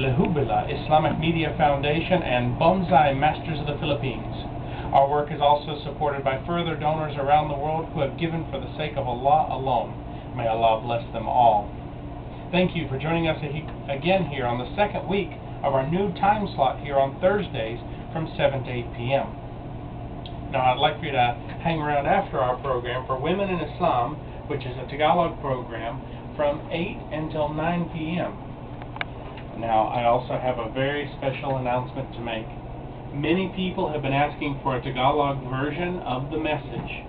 Lehubila Islamic Media Foundation, and Bonsai Masters of the Philippines. Our work is also supported by further donors around the world who have given for the sake of Allah alone. May Allah bless them all. Thank you for joining us again here on the second week of our new time slot here on Thursdays from 7 to 8 p.m. Now, I'd like for you to hang around after our program for Women in Islam, which is a Tagalog program, from 8 until 9 p.m. Now, I also have a very special announcement to make. Many people have been asking for a Tagalog version of the message,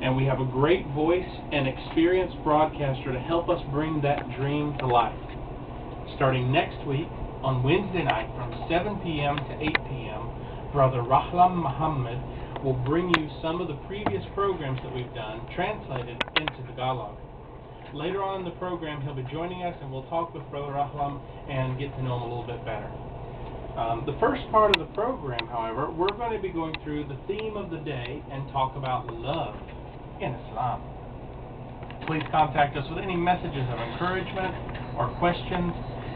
and we have a great voice and experienced broadcaster to help us bring that dream to life. Starting next week, on Wednesday night from 7 p.m. to 8 p.m., Brother Ralam Muhammad will bring you some of the previous programs that we've done translated into Tagalog. Later on in the program, he'll be joining us, and we'll talk with Brother Ralam and get to know him a little bit better. The first part of the program, however, we're going to be going through the theme of the day and talk about love in Islam. Please contact us with any messages of encouragement or questions,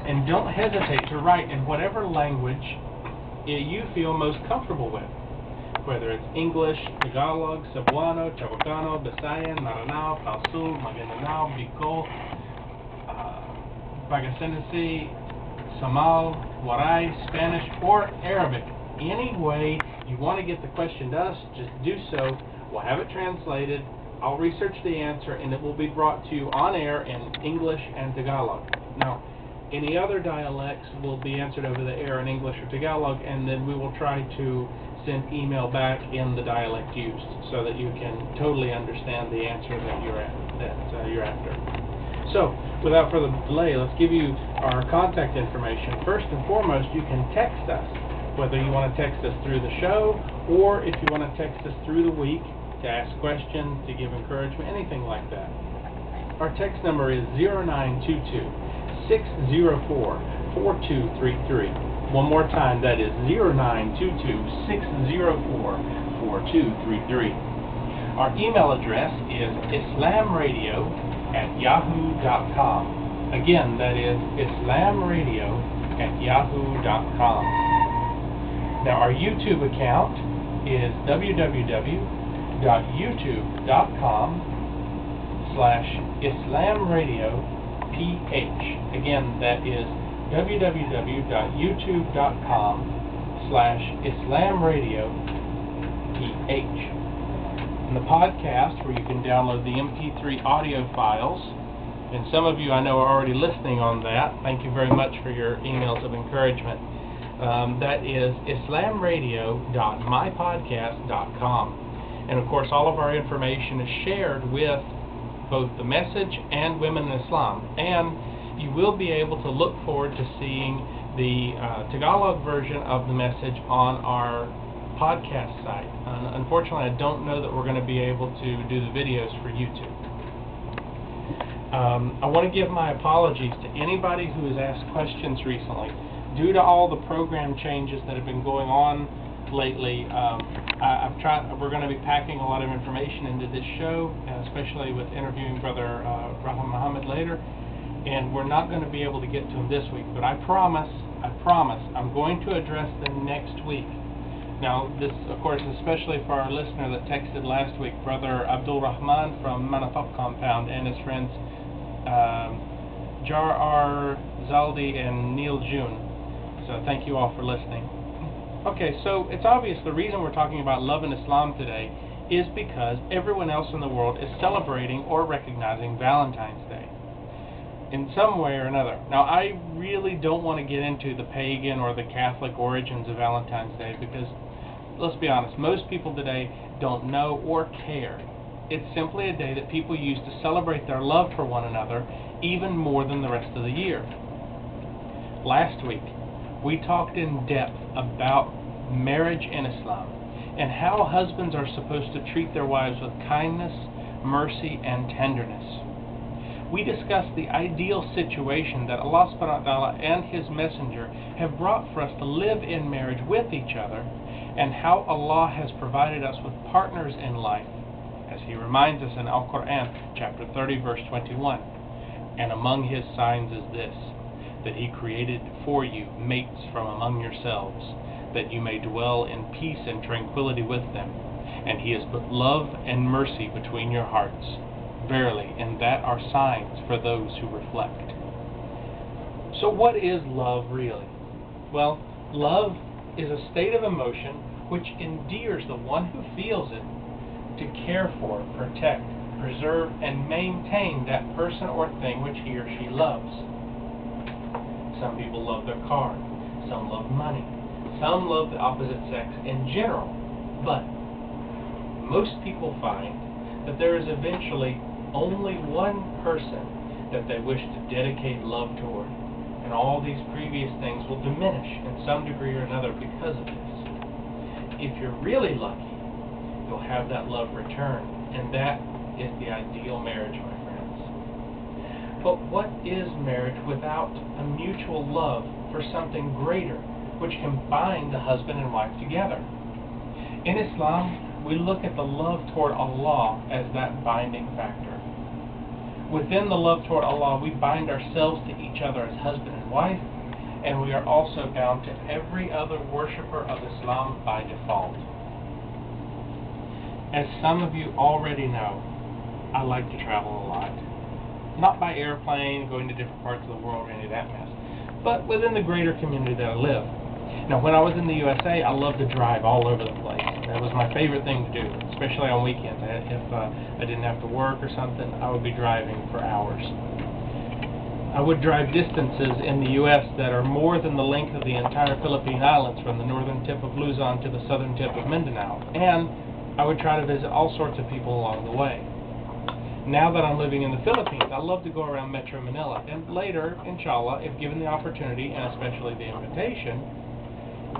and don't hesitate to write in whatever language you feel most comfortable with, whether it's English, Tagalog, Cebuano, Chavacano, Bisayan, Maranao, Pausul, Maguindanao, Bicol, Pagasenense, Samal, Waray, Spanish, or Arabic. Any way you want to get the question to us, just do so. We'll have it translated. I'll research the answer, and it will be brought to you on air in English and Tagalog. Now, any other dialects will be answered over the air in English or Tagalog, and then we will try to send email back in the dialect used so that you can totally understand the answer that you're after. So, without further delay, let's give you our contact information. First and foremost, you can text us, whether you want to text us through the show or if you want to text us through the week to ask questions, to give encouragement, anything like that. Our text number is 0922-604-4233. One more time, that is 0922-604-4233. Our email address is islamradio@yahoo.com. Again, that is islamradio@yahoo.com. Now, our YouTube account is www.youtube.com/islamradioph. Again, that is www.youtube.com/islamradioph. And the podcast, where you can download the MP3 audio files, and some of you I know are already listening on that. Thank you very much for your emails of encouragement. That is islamradio.mypodcast.com. And of course, all of our information is shared with both the message and Women in Islam. And you will be able to look forward to seeing the Tagalog version of the message on our podcast site. Unfortunately, I don't know that we're going to be able to do the videos for YouTube. I want to give my apologies to anybody who has asked questions recently. Due to all the program changes that have been going on lately, we're going to be packing a lot of information into this show, especially with interviewing Brother Ralam Muhammad later, and we're not going to be able to get to him this week, but I promise, I'm going to address them next week. Now, this, of course, especially for our listener that texted last week, Brother Abdul Rahman from Manafap Compound, and his friends Jar R. Zaldi and Neil June. So thank you all for listening. Okay, so it's obvious the reason we're talking about love in Islam today is because everyone else in the world is celebrating or recognizing Valentine's Day in some way or another. Now, I really don't want to get into the pagan or the Catholic origins of Valentine's Day because, let's be honest, most people today don't know or care. It's simply a day that people use to celebrate their love for one another even more than the rest of the year. Last week, we talked in depth about marriage in Islam and how husbands are supposed to treat their wives with kindness, mercy, and tenderness. We discussed the ideal situation that Allah subhanahu wa ta'ala and His Messenger have brought for us to live in marriage with each other, and how Allah has provided us with partners in life, as He reminds us in Al-Qur'an, chapter 30, verse 21. And among His signs is this, that he created for you mates from among yourselves, that you may dwell in peace and tranquility with them. And he has put love and mercy between your hearts. Verily, in that are signs for those who reflect. So what is love really? Well, love is a state of emotion which endears the one who feels it to care for, protect, preserve, and maintain that person or thing which he or she loves. Some people love their car, some love money, some love the opposite sex in general, but most people find that there is eventually only one person that they wish to dedicate love toward, and all these previous things will diminish in some degree or another because of this. If you're really lucky, you'll have that love return, and that is the ideal marriage, my friends. But what is marriage without a mutual love for something greater, which can bind the husband and wife together? In Islam, we look at the love toward Allah as that binding factor. Within the love toward Allah, we bind ourselves to each other as husband and wife, and we are also bound to every other worshiper of Islam by default. As some of you already know, I like to travel a lot. Not by airplane, going to different parts of the world, or any of that mess, but within the greater community that I live. Now, when I was in the USA, I loved to drive all over the place. That was my favorite thing to do, especially on weekends. If I didn't have to work or something, I would be driving for hours. I would drive distances in the U.S. that are more than the length of the entire Philippine Islands, from the northern tip of Luzon to the southern tip of Mindanao, and I would try to visit all sorts of people along the way. Now that I'm living in the Philippines, I love to go around Metro Manila, and later, inshallah, if given the opportunity, and especially the invitation,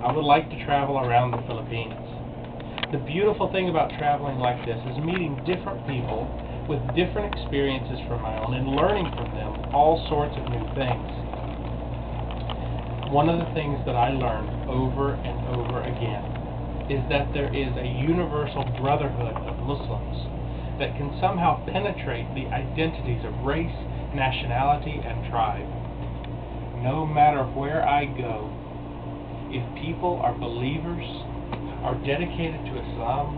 I would like to travel around the Philippines. The beautiful thing about traveling like this is meeting different people with different experiences from my own and learning from them all sorts of new things. One of the things that I learned over and over again is that there is a universal brotherhood of Muslims that can somehow penetrate the identities of race, nationality, and tribe. No matter where I go, if people are believers, are dedicated to Islam,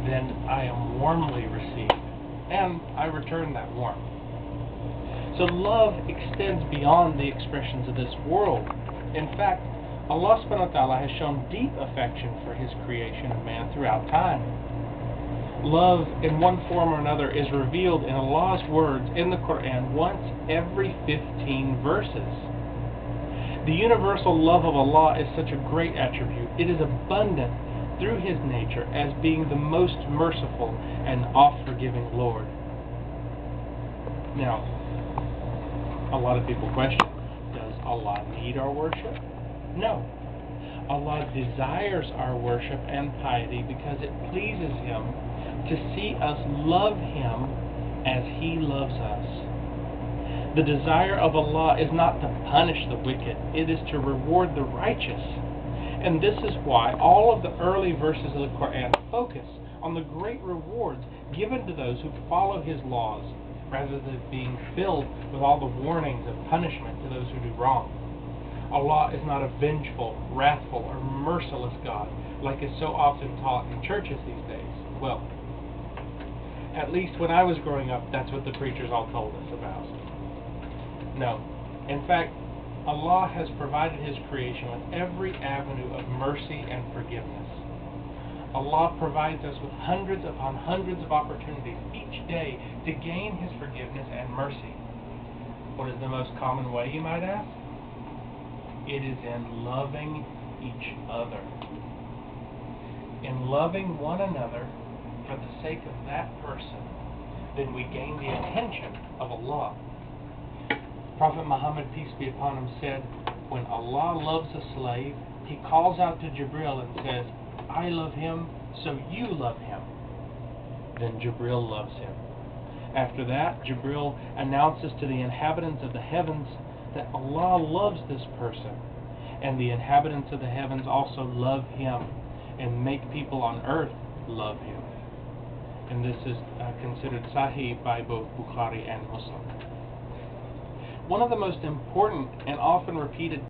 then I am warmly received, and I return that warmth. So love extends beyond the expressions of this world. In fact, Allah subhanahu wa ta'ala has shown deep affection for His creation of man throughout time. Love, in one form or another, is revealed in Allah's words in the Qur'an once every 15 verses. The universal love of Allah is such a great attribute. It is abundant through His nature as being the most merciful and oft-forgiving Lord. Now, a lot of people question, does Allah need our worship? No. Allah desires our worship and piety because it pleases Him to see us love Him as He loves us. The desire of Allah is not to punish the wicked, it is to reward the righteous. And this is why all of the early verses of the Qur'an focus on the great rewards given to those who follow His laws, rather than being filled with all the warnings of punishment to those who do wrong. Allah is not a vengeful, wrathful, or merciless God, like is so often taught in churches these days. Well, at least when I was growing up, that's what the preachers all told us about. No. In fact, Allah has provided His creation with every avenue of mercy and forgiveness. Allah provides us with hundreds upon hundreds of opportunities each day to gain His forgiveness and mercy. What is the most common way, you might ask? It is in loving each other. In loving one another for the sake of that person, then we gain the attention of Allah. Prophet Muhammad, peace be upon him, said, when Allah loves a slave, He calls out to Jibril and says, I love him, so you love him. Then Jibril loves him. After that, Jibril announces to the inhabitants of the heavens that Allah loves this person, and the inhabitants of the heavens also love him, and make people on earth love him. And this is considered Sahih by both Bukhari and Muslim. One of the most important and often repeated